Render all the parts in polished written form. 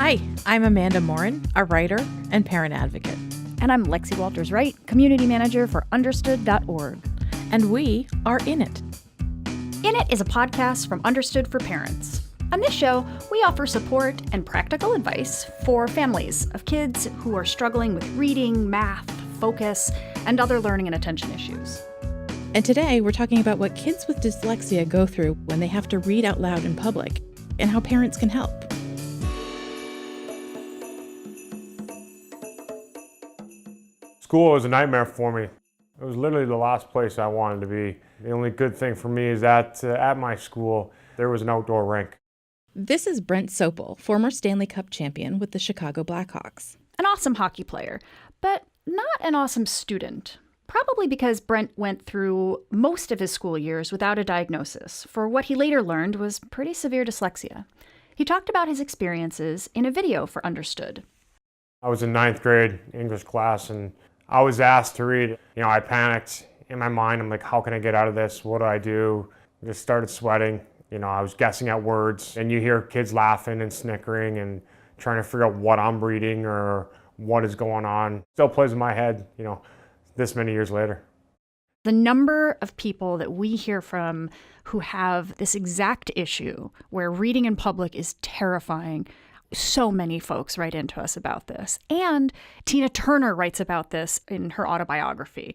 Hi, I'm Amanda Morin, a writer and parent advocate. And I'm Lexi Walters-Wright, community manager for Understood.org. And we are In It. In It is a podcast from Understood for Parents. On this show, we offer support and practical advice for families of kids who are struggling with reading, math, focus, and other learning and attention issues. And today, we're talking about what kids with dyslexia go through when they have to read out loud in public and how parents can help. School was a nightmare for me. It was literally the last place I wanted to be. The only good thing for me is that at my school, there was an outdoor rink. This is Brent Sopel, former Stanley Cup champion with the Chicago Blackhawks. An awesome hockey player, but not an awesome student. Probably because Brent went through most of his school years without a diagnosis for what he later learned was pretty severe dyslexia. He talked about his experiences in a video for Understood. I was in 9th grade English class and I was asked to read. I panicked in my mind. I'm like, how can I get out of this? What do I do? I just started sweating. I was guessing at words, and you hear kids laughing and snickering and trying to figure out what I'm reading or what is going on. Still plays in my head, this many years later. The number of people that we hear from who have this exact issue where reading in public is terrifying. So many folks write into us about this. And Tina Turner writes about this in her autobiography.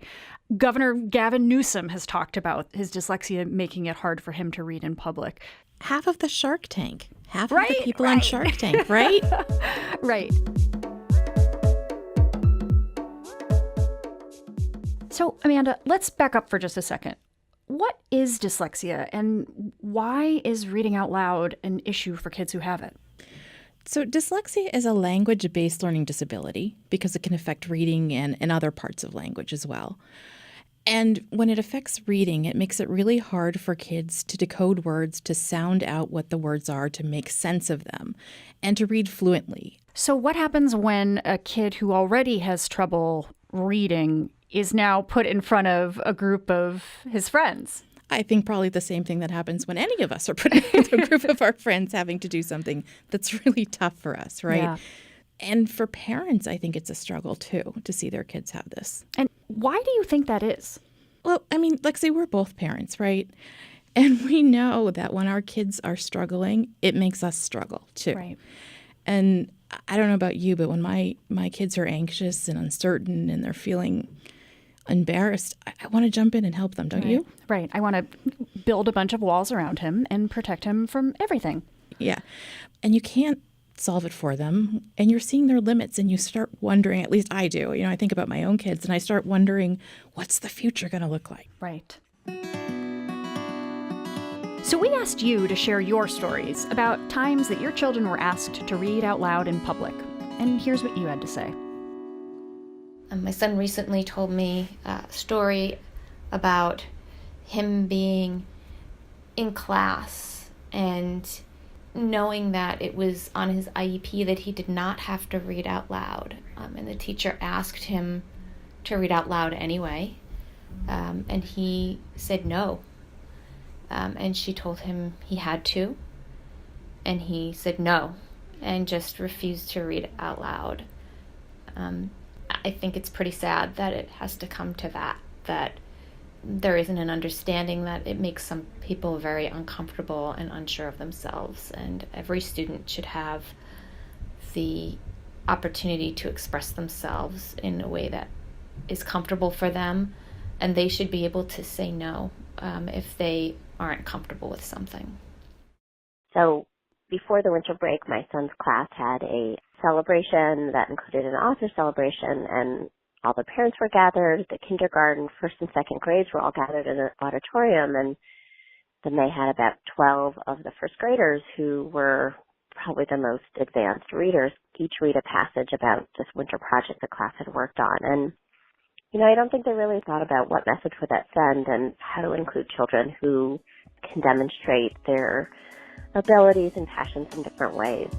Governor Gavin Newsom has talked about his dyslexia making it hard for him to read in public. Half of the Shark Tank. Half right, of the people right. on Shark Tank, right? Right. So, Amanda, let's back up for just a second. What is dyslexia and why is reading out loud an issue for kids who have it? So dyslexia is a language-based learning disability because it can affect reading and other parts of language as well. And when it affects reading, it makes it really hard for kids to decode words, to sound out what the words are, to make sense of them, and to read fluently. So what happens when a kid who already has trouble reading is now put in front of a group of his friends? I think probably the same thing that happens when any of us are put into a group of our friends having to do something that's really tough for us, right? Yeah. And for parents, I think it's a struggle, too, to see their kids have this. And why do you think that is? Well, Lexi, we're both parents, right? And we know that when our kids are struggling, it makes us struggle, too. Right. And I don't know about you, but when my kids are anxious and uncertain and they're feeling embarrassed, I want to jump in and help them, don't you? Right. I want to build a bunch of walls around him and protect him from everything. Yeah. And you can't solve it for them. And you're seeing their limits and you start wondering, at least I do, I think about my own kids and I start wondering, what's the future going to look like? Right. So we asked you to share your stories about times that your children were asked to read out loud in public. And here's what you had to say. My son recently told me a story about him being in class and knowing that it was on his IEP that he did not have to read out loud. And the teacher asked him to read out loud anyway. And he said no. And she told him he had to. And he said no and just refused to read out loud. I think it's pretty sad that it has to come to that there isn't an understanding that it makes some people very uncomfortable and unsure of themselves. And every student should have the opportunity to express themselves in a way that is comfortable for them. And they should be able to say no if they aren't comfortable with something. So before the winter break, my son's class had a celebration that included an author celebration, and all the parents were gathered. The kindergarten, first and second grades were all gathered in an auditorium, and then they had about 12 of the first graders who were probably the most advanced readers, each read a passage about this winter project the class had worked on. And, I don't think they really thought about what message would that send and how to include children who can demonstrate their abilities and passions in different ways.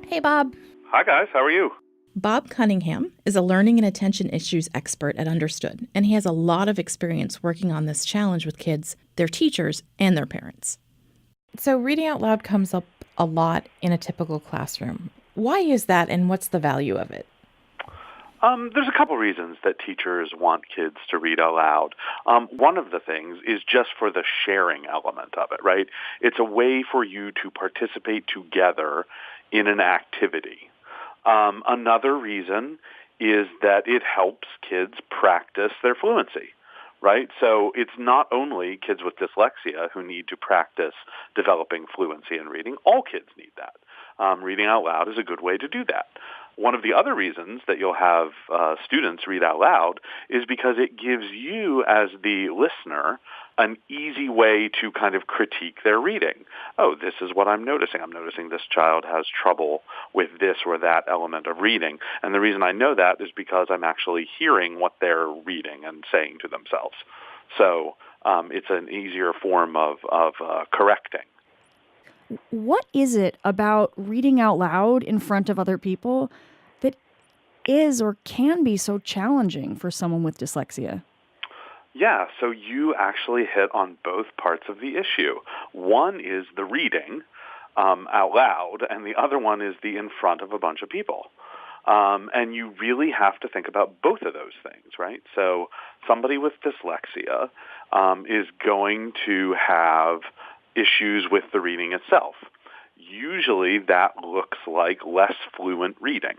Hey, Bob. Hi, guys. How are you? Bob Cunningham is a learning and attention issues expert at Understood, and he has a lot of experience working on this challenge with kids, their teachers, and their parents. So reading out loud comes up a lot in a typical classroom. Why is that, and what's the value of it? There's a couple reasons that teachers want kids to read aloud. One of the things is just for the sharing element of it, right? It's a way for you to participate together in an activity. Another reason is that it helps kids practice their fluency, right? So it's not only kids with dyslexia who need to practice developing fluency in reading. All kids need that. Reading out loud is a good way to do that. One of the other reasons that you'll have students read out loud is because it gives you, as the listener, an easy way to kind of critique their reading. Oh, this is what I'm noticing. I'm noticing this child has trouble with this or that element of reading. And the reason I know that is because I'm actually hearing what they're reading and saying to themselves. So it's an easier form of correcting. What is it about reading out loud in front of other people that is or can be so challenging for someone with dyslexia? Yeah, so you actually hit on both parts of the issue. One is the reading out loud, and the other one is the in front of a bunch of people. And you really have to think about both of those things, right? So somebody with dyslexia is going to have issues with the reading itself. Usually that looks like less fluent reading,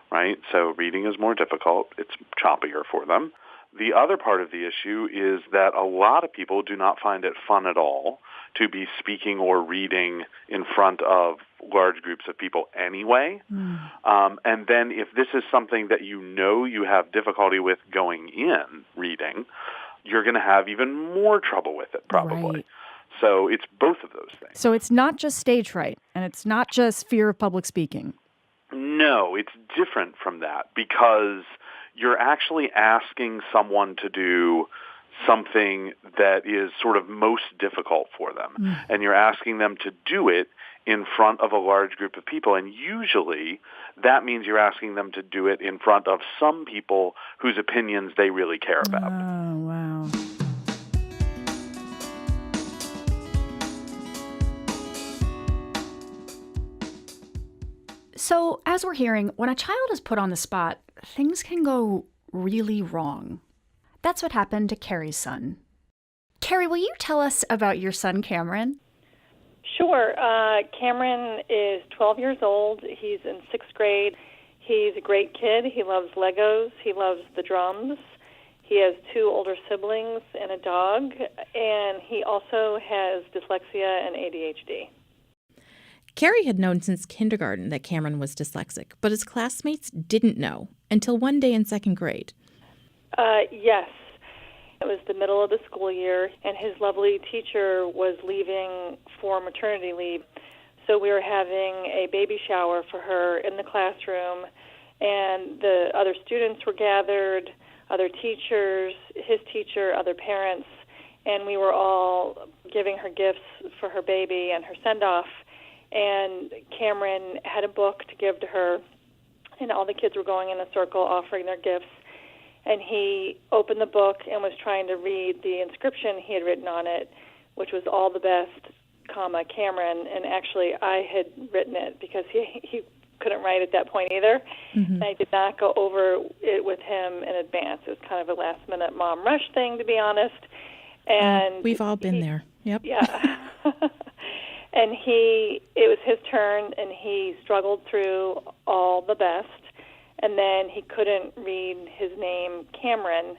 right? So reading is more difficult. It's choppier for them. The other part of the issue is that a lot of people do not find it fun at all to be speaking or reading in front of large groups of people anyway. And then if this is something that you know you have difficulty with going in reading, you're going to have even more trouble with it probably. Right. So it's both of those things. So it's not just stage fright, and it's not just fear of public speaking. No, it's different from that because you're actually asking someone to do something that is sort of most difficult for them. And you're asking them to do it in front of a large group of people. And usually that means you're asking them to do it in front of some people whose opinions they really care about. Oh, wow. So, as we're hearing, when a child is put on the spot, things can go really wrong. That's what happened to Carrie's son. Carrie, will you tell us about your son, Cameron? Sure. Cameron is 12 years old. He's in 6th grade. He's a great kid. He loves Legos. He loves the drums. He has 2 older siblings and a dog. And he also has dyslexia and ADHD. Carrie had known since kindergarten that Cameron was dyslexic, but his classmates didn't know until one day in 2nd grade. Yes. It was the middle of the school year, and his lovely teacher was leaving for maternity leave. So we were having a baby shower for her in the classroom, and the other students were gathered, other teachers, his teacher, other parents, and we were all giving her gifts for her baby and her send-off. And Cameron had a book to give to her, and all the kids were going in a circle offering their gifts. And he opened the book and was trying to read the inscription he had written on it, which was all the best, comma, Cameron. And actually, I had written it because he couldn't write at that point either. And I did not go over it with him in advance. It was kind of a last-minute mom rush thing, to be honest. And we've all been there. Yep. Yeah. And it was his turn, and he struggled through all the best. And then he couldn't read his name, Cameron,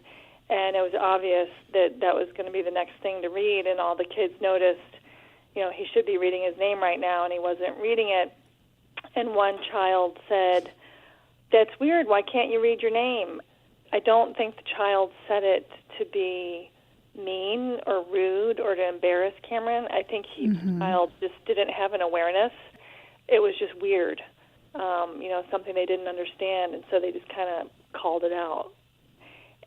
and it was obvious that that was going to be the next thing to read, and all the kids noticed, he should be reading his name right now, and he wasn't reading it. And one child said, "That's weird, why can't you read your name?" I don't think the child said it to be mean or rude or to embarrass Cameron. I think the child just didn't have an awareness. It was just weird. Something they didn't understand, and so they just kind of called it out.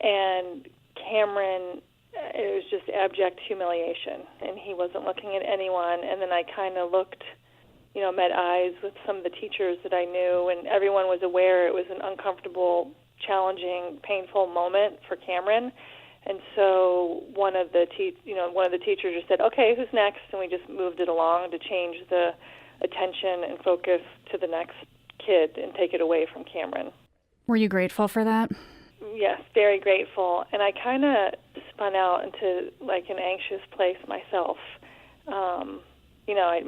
And Cameron, it was just abject humiliation, and he wasn't looking at anyone. And then I kind of looked, met eyes with some of the teachers that I knew, and everyone was aware it was an uncomfortable, challenging, painful moment for Cameron. And so one of the teachers just said, "Okay, who's next?" And we just moved it along to change the attention and focus to the next kid and take it away from Cameron. Were you grateful for that? Yes, very grateful. And I kind of spun out into like an anxious place myself.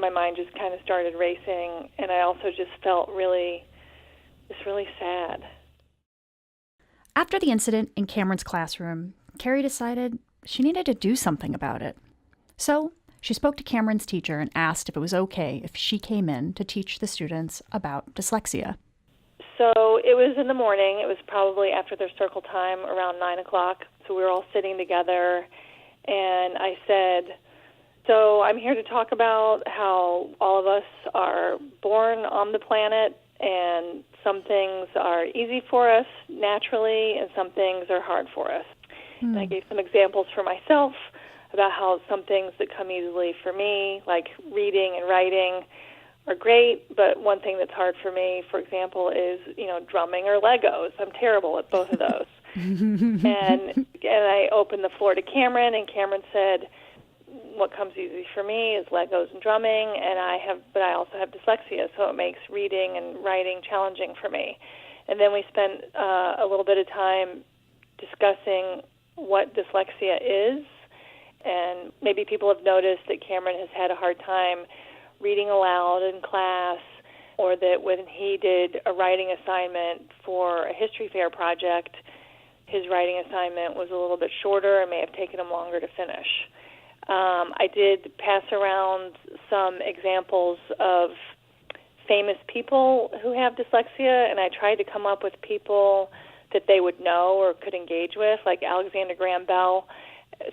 My mind just kind of started racing, and I also just felt really sad. After the incident in Cameron's classroom, Carrie decided she needed to do something about it. So she spoke to Cameron's teacher and asked if it was okay if she came in to teach the students about dyslexia. So it was in the morning. It was probably after their circle time, around 9 o'clock. So we were all sitting together, and I said, "So I'm here to talk about how all of us are born on the planet, and some things are easy for us naturally, and some things are hard for us." And I gave some examples for myself about how some things that come easily for me, like reading and writing, are great, but one thing that's hard for me, for example, is, drumming or Legos. I'm terrible at both of those. and I opened the floor to Cameron, and Cameron said, "What comes easy for me is Legos and drumming, but I also have dyslexia, so it makes reading and writing challenging for me." And then we spent a little bit of time discussing what dyslexia is, and maybe people have noticed that Cameron has had a hard time reading aloud in class, or that when he did a writing assignment for a history fair project, his writing assignment was a little bit shorter and may have taken him longer to finish. I did pass around some examples of famous people who have dyslexia, and I tried to come up with people that they would know or could engage with, like Alexander Graham Bell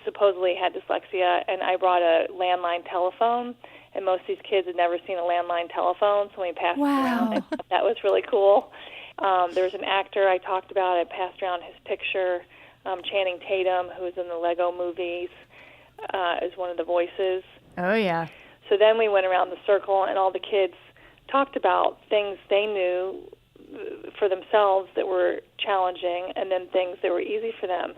supposedly had dyslexia, and I brought a landline telephone, and most of these kids had never seen a landline telephone, so we passed it around. I thought that was really cool. There was an actor I talked about. I passed around his picture, Channing Tatum, who was in the Lego movies, as one of the voices. Oh, yeah. So then we went around the circle, and all the kids talked about things they knew for themselves that were challenging, and then things that were easy for them.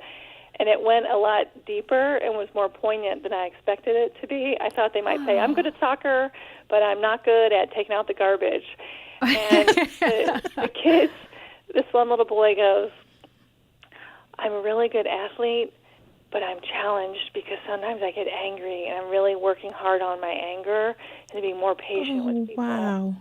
And it went a lot deeper and was more poignant than I expected it to be. I thought they might say, "I'm good at soccer, but I'm not good at taking out the garbage." And the kids, this one little boy goes, "I'm a really good athlete, but I'm challenged because sometimes I get angry, and I'm really working hard on my anger and to be more patient with people." Wow.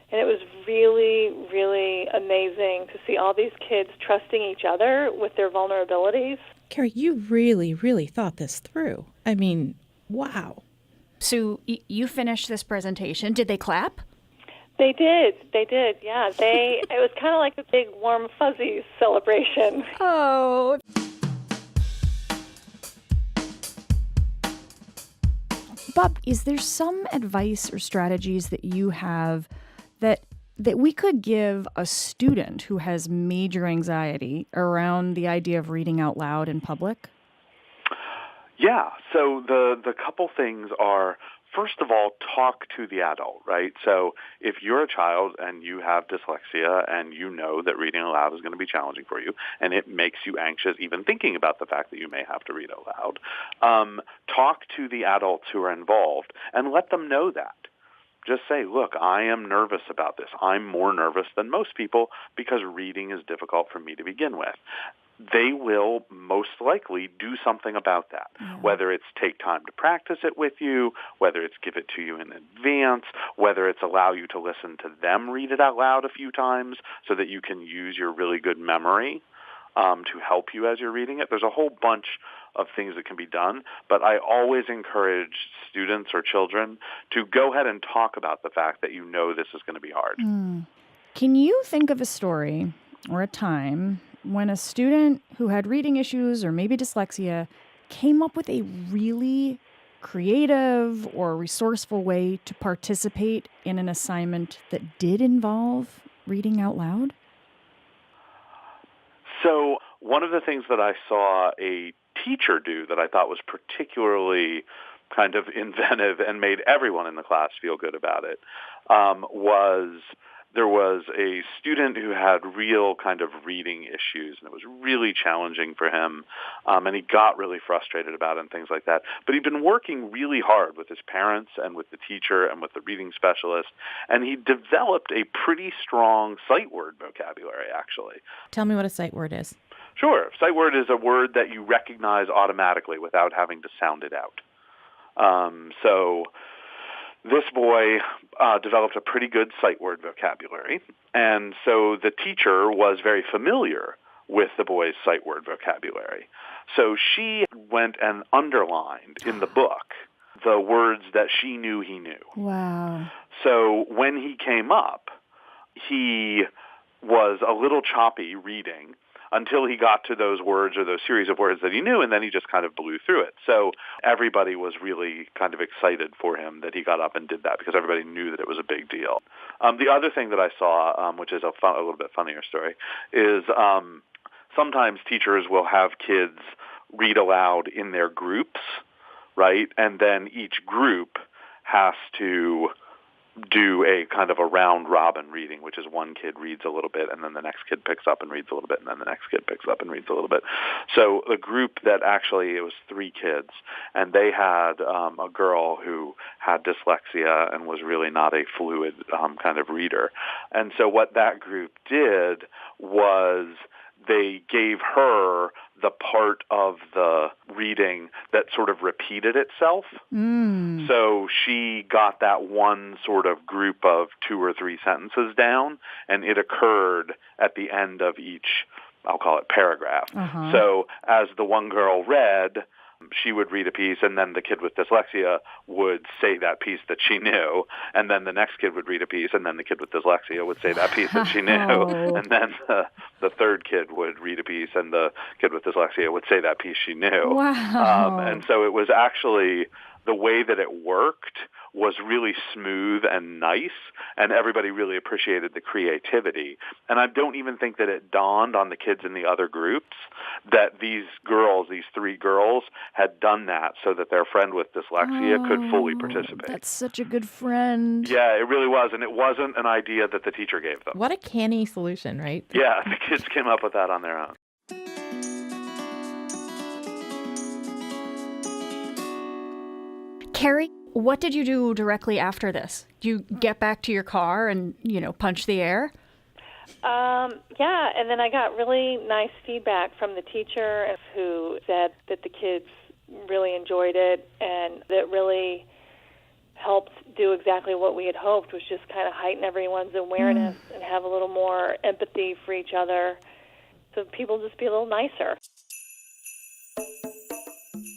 And it was really, really amazing to see all these kids trusting each other with their vulnerabilities. Carrie, you really, really thought this through. I mean, wow. So you finished this presentation. Did they clap? They did, yeah. It was kind of like a big warm fuzzies celebration. Oh. Bob, is there some advice or strategies that you have that we could give a student who has major anxiety around the idea of reading out loud in public? Yeah, so the couple things are, first of all, talk to the adult, right? So if you're a child and you have dyslexia and you know that reading aloud is going to be challenging for you and it makes you anxious even thinking about the fact that you may have to read aloud, talk to the adults who are involved and let them know that. Just say, "Look, I am nervous about this. I'm more nervous than most people because reading is difficult for me to begin with." They will most likely do something about that, whether it's take time to practice it with you, whether it's give it to you in advance, whether it's allow you to listen to them read it out loud a few times so that you can use your really good memory to help you as you're reading it. There's a whole bunch of things that can be done, but I always encourage students or children to go ahead and talk about the fact that you know this is going to be hard. Can you think of a story or a time when a student who had reading issues or maybe dyslexia came up with a really creative or resourceful way to participate in an assignment that did involve reading out loud? So one of the things that I saw a teacher do that I thought was particularly kind of inventive and made everyone in the class feel good about it, was there was a student who had real kind of reading issues, and it was really challenging for him, and he got really frustrated about it and things like that. But he'd been working really hard with his parents and with the teacher and with the reading specialist, and he developed a pretty strong sight word vocabulary, actually. Tell me what a sight word is. Sure. Sight word is a word that you recognize automatically without having to sound it out. So this boy developed a pretty good sight word vocabulary, and so the teacher was very familiar with the boy's sight word vocabulary. So she went and underlined in the book the words that she knew he knew. Wow. So when he came up, he was a little choppy reading until he got to those words or those series of words that he knew, and then he just kind of blew through it. So everybody was really kind of excited for him that he got up and did that because everybody knew that it was a big deal. The other thing that I saw, which is a little bit funnier story, is sometimes teachers will have kids read aloud in their groups, right? And then each group has to do a kind of a round-robin reading, which is one kid reads a little bit, and then the next kid picks up and reads a little bit, and then the next kid picks up and reads a little bit. So the group that actually, it was 3 kids, and they had a girl who had dyslexia and was really not a fluid kind of reader. And so what that group did was they gave her the part of the reading that sort of repeated itself. So she got that one sort of group of 2 or 3 sentences down, and it occurred at the end of each, I'll call it paragraph. So as the one girl read, she would read a piece, and then the kid with dyslexia would say that piece that she knew, and then the next kid would read a piece, and then the kid with dyslexia would say that piece that she knew, and then the third kid would read a piece, and the kid with dyslexia would say that piece she knew. Wow. And so it was actually, the way that it worked was really smooth and nice, and everybody really appreciated the creativity. And I don't even think that it dawned on the kids in the other groups that these girls, these 3 girls, had done that so that their friend with dyslexia could fully participate. That's such a good friend. Yeah, it really was, and it wasn't an idea that the teacher gave them. What a canny solution, right? Yeah, the kids came up with that on their own. Carrie, what did you do directly after this? Did you get back to your car and, punch the air? Yeah, and then I got really nice feedback from the teacher who said that the kids really enjoyed it, and that really helped do exactly what we had hoped, was just kind of heighten everyone's awareness and have a little more empathy for each other, so people just be a little nicer.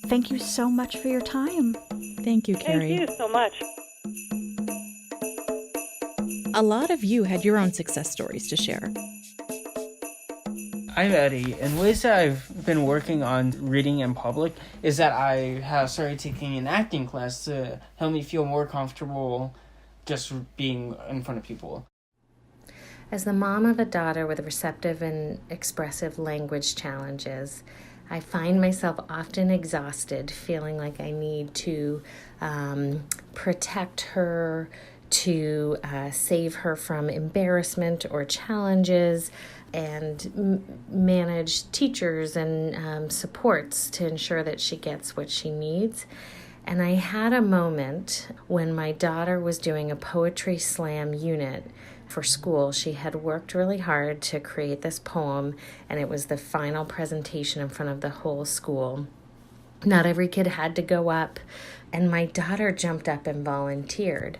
Thank you so much for your time. Thank you, Carrie. Thank you so much. A lot of you had your own success stories to share. I'm Eddie, and ways that I've been working on reading in public is that I have started taking an acting class to help me feel more comfortable just being in front of people. As the mom of a daughter with receptive and expressive language challenges, I find myself often exhausted, feeling like I need to protect her, to save her from embarrassment or challenges, and manage teachers and supports to ensure that she gets what she needs. And I had a moment when my daughter was doing a poetry slam unit for school. She had worked really hard to create this poem, and it was the final presentation in front of the whole school. Not every kid had to go up, and my daughter jumped up and volunteered.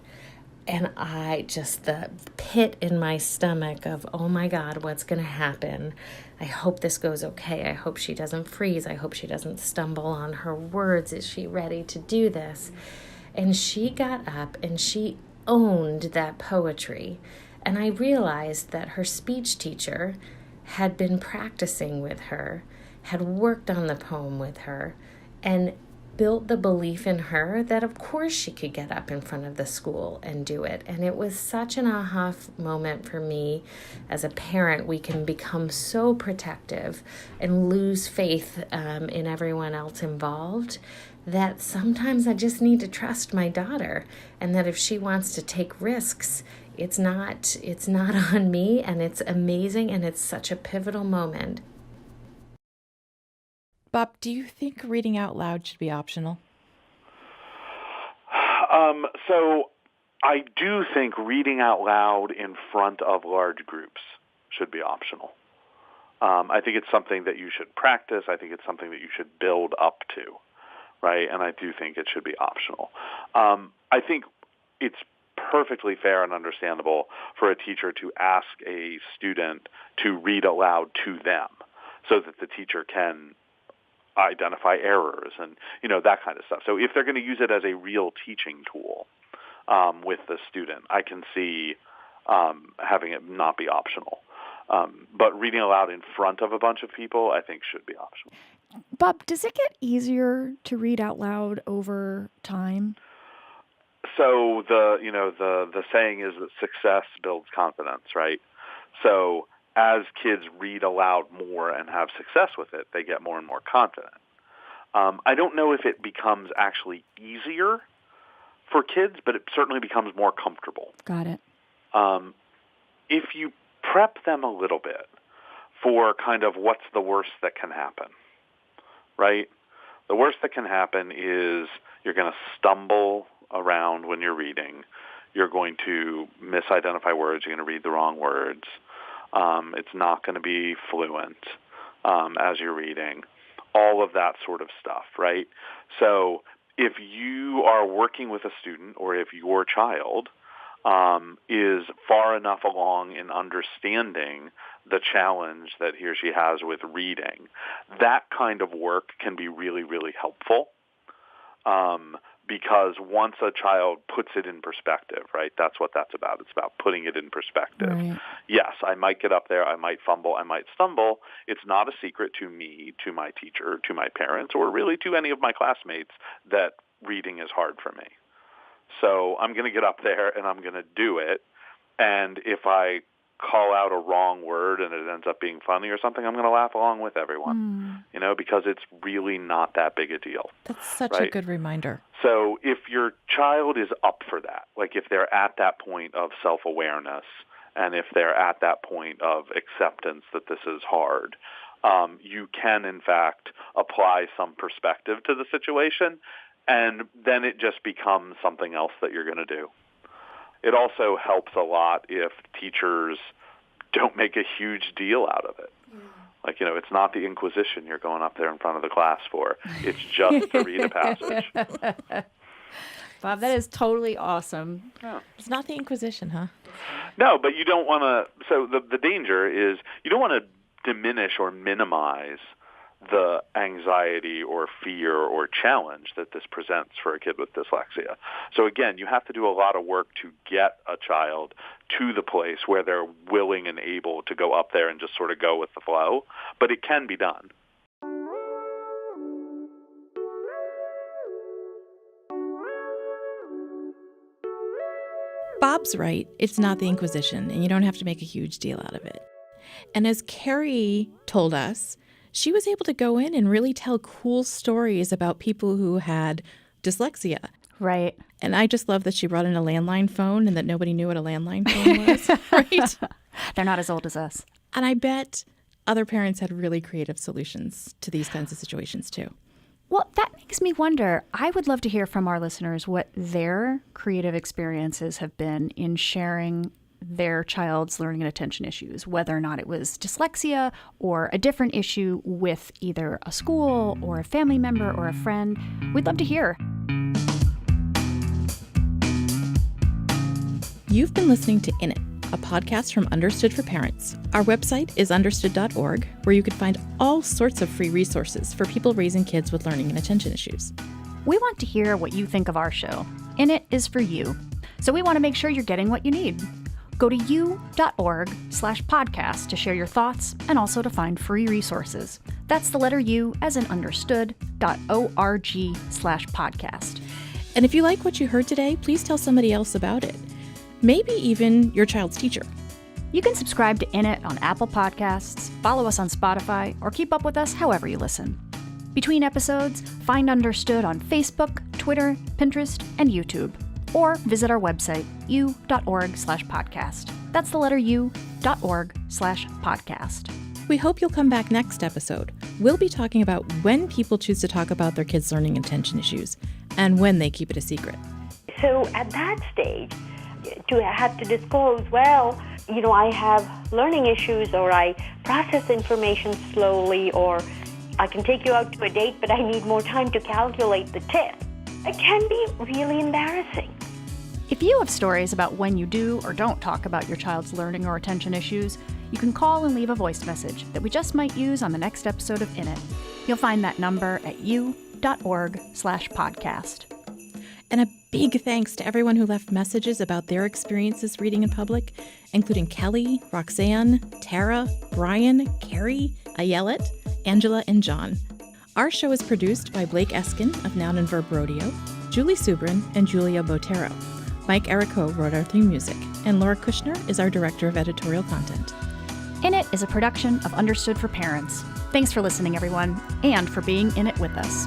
And the pit in my stomach of, oh my God, what's going to happen? I hope this goes okay. I hope she doesn't freeze. I hope she doesn't stumble on her words. Is she ready to do this? And she got up and she owned that poetry. And I realized that her speech teacher had been practicing with her, had worked on the poem with her, and built the belief in her that of course she could get up in front of the school and do it. And it was such an aha moment for me as a parent. We can become so protective and lose faith in everyone else involved that sometimes I just need to trust my daughter, and that if she wants to take risks, it's not on me, and it's amazing, and it's such a pivotal moment. Bob, do you think reading out loud should be optional? So I do think reading out loud in front of large groups should be optional. I think it's something that you should practice. I think it's something that you should build up to, right? And I do think it should be optional. I think it's perfectly fair and understandable for a teacher to ask a student to read aloud to them so that the teacher can identify errors and, that kind of stuff. So if they're going to use it as a real teaching tool with the student, I can see having it not be optional. But reading aloud in front of a bunch of people, I think, should be optional. Bob, does it get easier to read out loud over time? So the saying is that success builds confidence, right? So as kids read aloud more and have success with it, they get more and more confident. I don't know if it becomes actually easier for kids, but it certainly becomes more comfortable. Got it. If you prep them a little bit for kind of what's the worst that can happen, right? The worst that can happen is you're going to stumble around when you're reading. You're going to misidentify words. You're going to read the wrong words. It's not going to be fluent as you're reading. All of that sort of stuff, right? So if you are working with a student or if your child is far enough along in understanding the challenge that he or she has with reading, that kind of work can be really, really helpful. Because once a child puts it in perspective, right, that's what that's about. It's about putting it in perspective. Right. Yes, I might get up there, I might fumble, I might stumble. It's not a secret to me, to my teacher, to my parents, or really to any of my classmates that reading is hard for me. So I'm going to get up there and I'm going to do it. And if I call out a wrong word and it ends up being funny or something, I'm going to laugh along with everyone, because it's really not that big a deal. That's such right? a good reminder. So if your child is up for that, like if they're at that point of self-awareness and if they're at that point of acceptance that this is hard, you can, in fact, apply some perspective to the situation, and then it just becomes something else that you're going to do. It also helps a lot if teachers don't make a huge deal out of it. Like, it's not the Inquisition you're going up there in front of the class for. It's just to read a passage. Bob, that is totally awesome. Yeah. It's not the Inquisition, huh? No, but you don't want to. So the danger is you don't want to diminish or minimize the anxiety or fear or challenge that this presents for a kid with dyslexia. So again, you have to do a lot of work to get a child to the place where they're willing and able to go up there and just sort of go with the flow, but it can be done. Bob's right. It's not the Inquisition, and you don't have to make a huge deal out of it. And as Carrie told us, she was able to go in and really tell cool stories about people who had dyslexia. Right. And I just love that she brought in a landline phone and that nobody knew what a landline phone was. Right? They're not as old as us. And I bet other parents had really creative solutions to these kinds of situations too. Well, that makes me wonder. I would love to hear from our listeners what their creative experiences have been in sharing their child's learning and attention issues, whether or not it was dyslexia or a different issue with either a school or a family member or a friend. We'd love to hear. You've been listening to In It, a podcast from Understood for Parents. Our website is understood.org, where you can find all sorts of free resources for people raising kids with learning and attention issues. We want to hear what you think of our show. In It is for you. So we want to make sure you're getting what you need. Go to u.org/podcast to share your thoughts and also to find free resources. That's the letter U as in understood.org/podcast. And if you like what you heard today, please tell somebody else about it. Maybe even your child's teacher. You can subscribe to In It on Apple Podcasts, follow us on Spotify, or keep up with us however you listen. Between episodes, find Understood on Facebook, Twitter, Pinterest, and YouTube. Or visit our website, u.org/podcast. That's the letter u.org/podcast. We hope you'll come back next episode. We'll be talking about when people choose to talk about their kids' learning and attention issues, and when they keep it a secret. So at that stage, to have to disclose, well, I have learning issues, or I process information slowly, or I can take you out to a date, but I need more time to calculate the tip. It can be really embarrassing. If you have stories about when you do or don't talk about your child's learning or attention issues, you can call and leave a voice message that we just might use on the next episode of In It. You'll find that number at u.org/podcast. And a big thanks to everyone who left messages about their experiences reading in public, including Kelly, Roxanne, Tara, Brian, Carrie, Ayelet, Angela, and John. Our show is produced by Blake Eskin of Noun and Verb Rodeo, Julie Subrin, and Julia Botero. Mike Errico wrote our theme music, and Laura Kushner is our director of editorial content. In It is a production of Understood for Parents. Thanks for listening, everyone, and for being in it with us.